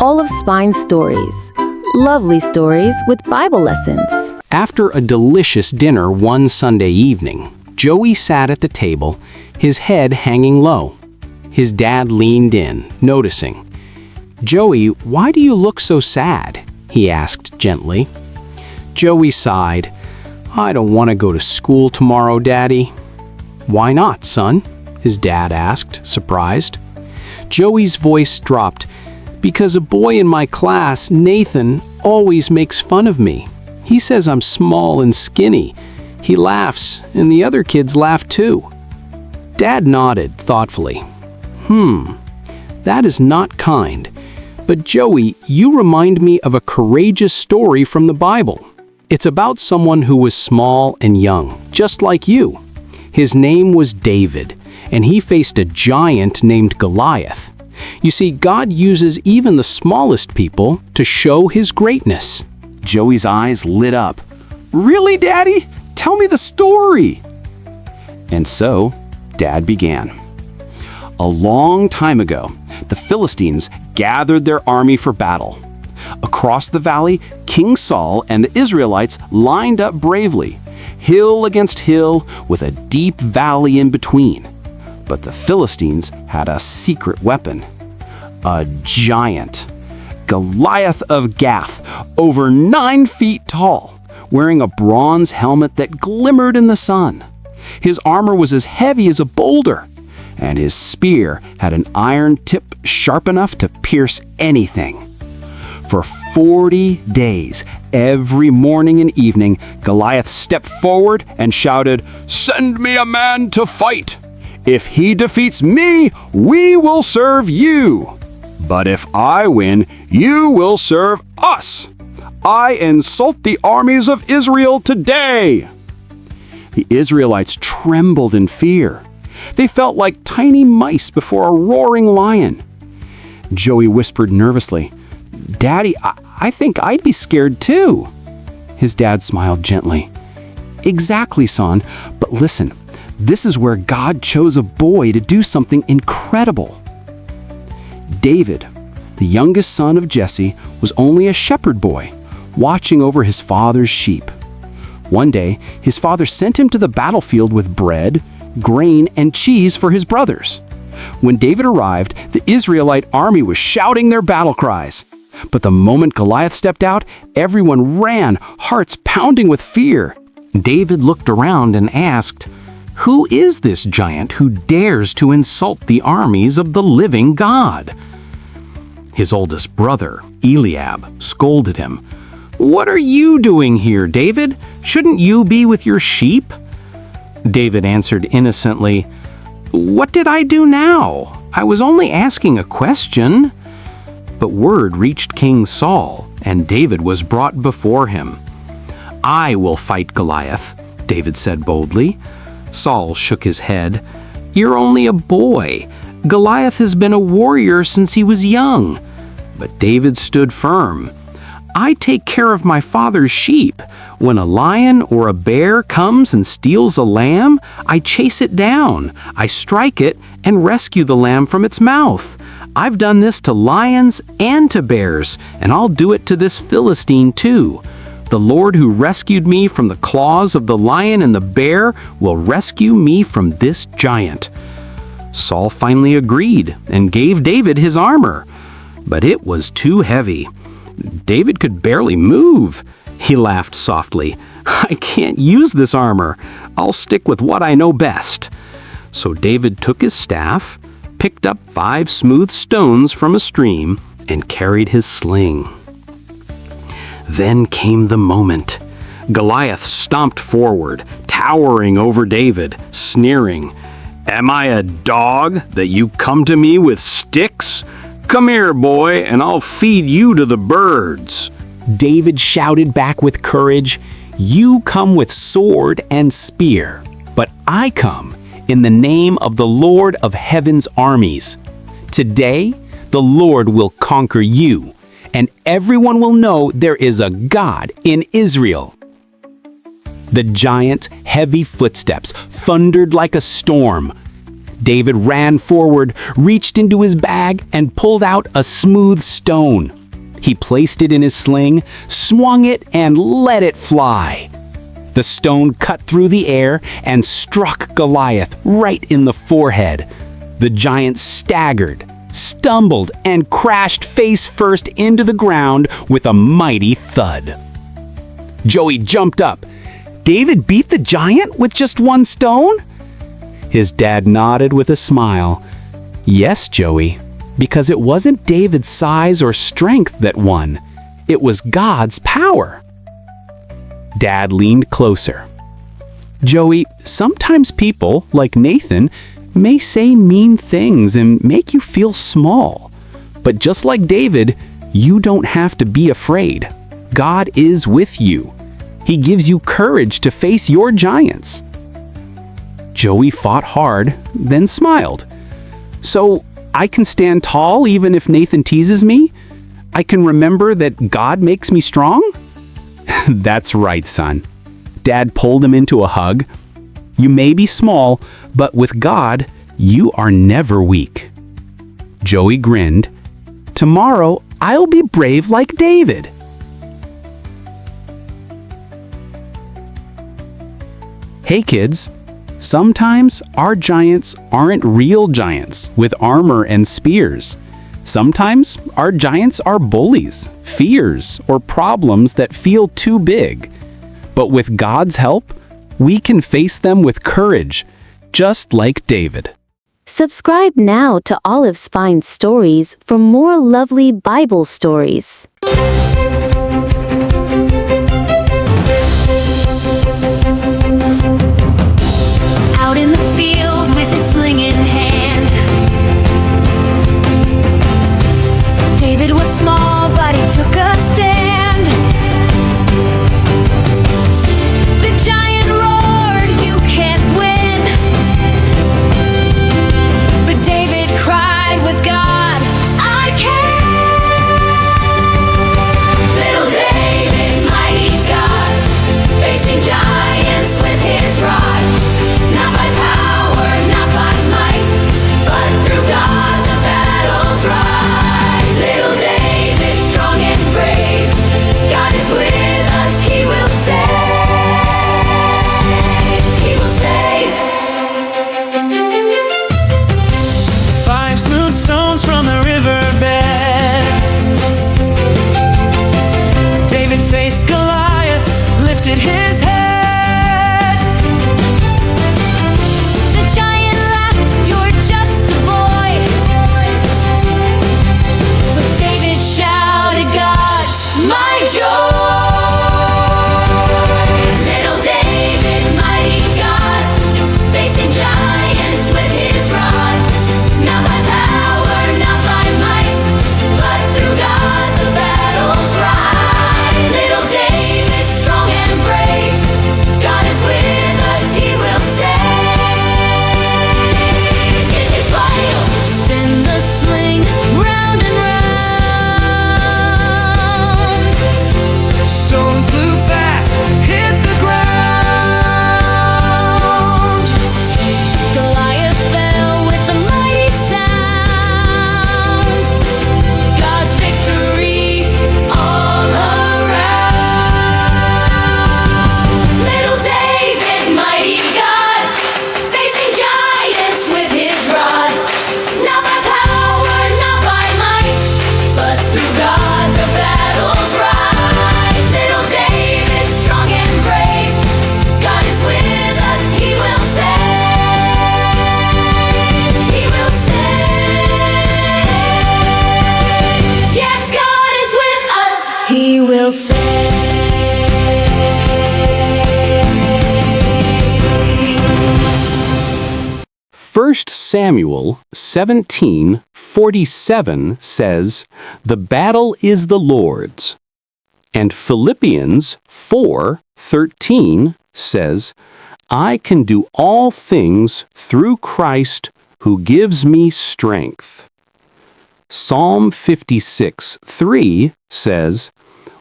all of Spine's stories. Lovely stories with Bible lessons. After a delicious dinner one Sunday evening, Joey sat at the table, his head hanging low. His dad leaned in, noticing. "Joey, why do you look so sad?" he asked gently. Joey sighed. "I don't want to go to school tomorrow, Daddy." "Why not, son?" his dad asked, surprised. Joey's voice dropped. "Because a boy in my class, Nathan, always makes fun of me. He says I'm small and skinny. He laughs, and the other kids laugh too." Dad nodded thoughtfully. That is not kind. But Joey, you remind me of a courageous story from the Bible. It's about someone who was small and young, just like you. His name was David, and he faced a giant named Goliath. You see, God uses even the smallest people to show his greatness. Joey's eyes lit up. "Really, Daddy? Tell me the story." And so, Dad began. A long time ago, the Philistines gathered their army for battle. Across the valley, King Saul and the Israelites lined up bravely, hill against hill with a deep valley in between. But the Philistines had a secret weapon. A giant, Goliath of Gath, over 9 feet tall, wearing a bronze helmet that glimmered in the sun. His armor was as heavy as a boulder, and his spear had an iron tip sharp enough to pierce anything. For 40 days, every morning and evening, Goliath stepped forward and shouted, "Send me a man to fight! If he defeats me, we will serve you. But if I win, you will serve us. I insult the armies of Israel today." The Israelites trembled in fear. They felt like tiny mice before a roaring lion. Joey whispered nervously, "Daddy, I think I'd be scared too." His dad smiled gently. "Exactly, son. But listen, this is where God chose a boy to do something incredible." David, the youngest son of Jesse, was only a shepherd boy, watching over his father's sheep. One day, his father sent him to the battlefield with bread, grain, and cheese for his brothers. When David arrived, the Israelite army was shouting their battle cries. But the moment Goliath stepped out, everyone ran, hearts pounding with fear. David looked around and asked, "Who is this giant who dares to insult the armies of the living God?" His oldest brother, Eliab, scolded him. "What are you doing here, David? Shouldn't you be with your sheep?" David answered innocently, "What did I do now? I was only asking a question." But word reached King Saul, and David was brought before him. "I will fight Goliath," David said boldly. Saul shook his head. "You're only a boy. Goliath has been a warrior since he was young." But David stood firm. "I take care of my father's sheep. When a lion or a bear comes and steals a lamb, I chase it down. I strike it and rescue the lamb from its mouth. I've done this to lions and to bears, and I'll do it to this Philistine too. The Lord who rescued me from the claws of the lion and the bear will rescue me from this giant." Saul finally agreed and gave David his armor, but it was too heavy. David could barely move. He laughed softly. "I can't use this armor. I'll stick with what I know best." So David took his staff, picked up 5 smooth stones from a stream, and carried his sling. Then came the moment. Goliath stomped forward, towering over David, sneering, "Am I a dog that you come to me with sticks? Come here, boy, and I'll feed you to the birds." David shouted back with courage, "You come with sword and spear, but I come in the name of the Lord of heaven's armies. Today, the Lord will conquer you, and everyone will know there is a God in Israel." The giant's heavy footsteps thundered like a storm. David ran forward, reached into his bag, and pulled out a smooth stone. He placed it in his sling, swung it, and let it fly. The stone cut through the air and struck Goliath right in the forehead. The giant staggered, stumbled, and crashed face first into the ground with a mighty thud. Joey jumped up. David beat the giant with just one stone? His dad nodded with a smile. Yes, Joey, because it wasn't David's size or strength that won. It was God's power. Dad leaned closer. Joey, sometimes people, like Nathan, may say mean things and make you feel small. But just like David, you don't have to be afraid. God is with you. He gives you courage to face your giants. Joey fought hard, then smiled. So I can stand tall even if Nathan teases me? I can remember that God makes me strong? That's right, son. Dad pulled him into a hug. You may be small, but with God, you are never weak. Joey grinned. Tomorrow, I'll be brave like David. Hey kids, sometimes our giants aren't real giants with armor and spears. Sometimes our giants are bullies, fears, or problems that feel too big. But with God's help, we can face them with courage, just like David. Subscribe now to Olive Spine's Stories for more lovely Bible stories. Out in the field with his sling in hand, David was small, but he took a stand. The giant roared, "You can't win." But David cried with God, "I can." Little David, mighty God, facing giants with his rod. Not by power, not by might, but through God the battle's right. Little David, strong and brave, God is with us, He will save. He will save. 5 smooth stones from the riverbed. David faced Goliath, lifted his head. The giant laughed, "You're just a boy." But David shouted, "God's my joy." Little David, mighty God, facing giants with his rod. Not by power, not by might, but through God the battle's right. Little David, strong and brave, God is with us, He will save. Get his fire, spin the sling round and round. Stone flew fast, hit the ground. Goliath fell with a mighty sound. God's victory all around. Little David, mighty God, facing giants with his rod. Not by power, not by might, but through God the battle's right. Little David, strong and brave, God is with us, He will save. He will save. Yes, God is with us, He will save. 1 Samuel 17:47 says, "The battle is the Lord's." And Philippians 4:13 says, "I can do all things through Christ who gives me strength." Psalm 56:3 says,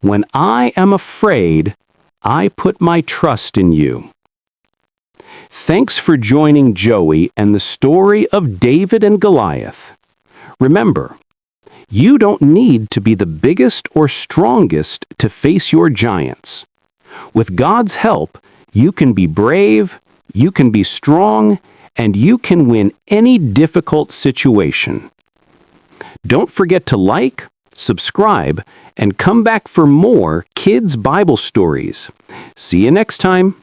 "When I am afraid, I put my trust in you." Thanks for joining Joey and the story of David and Goliath. Remember, you don't need to be the biggest or strongest to face your giants. With God's help, you can be brave, you can be strong, and you can win any difficult situation. Don't forget to like, subscribe, and come back for more Kids Bible Stories. See you next time.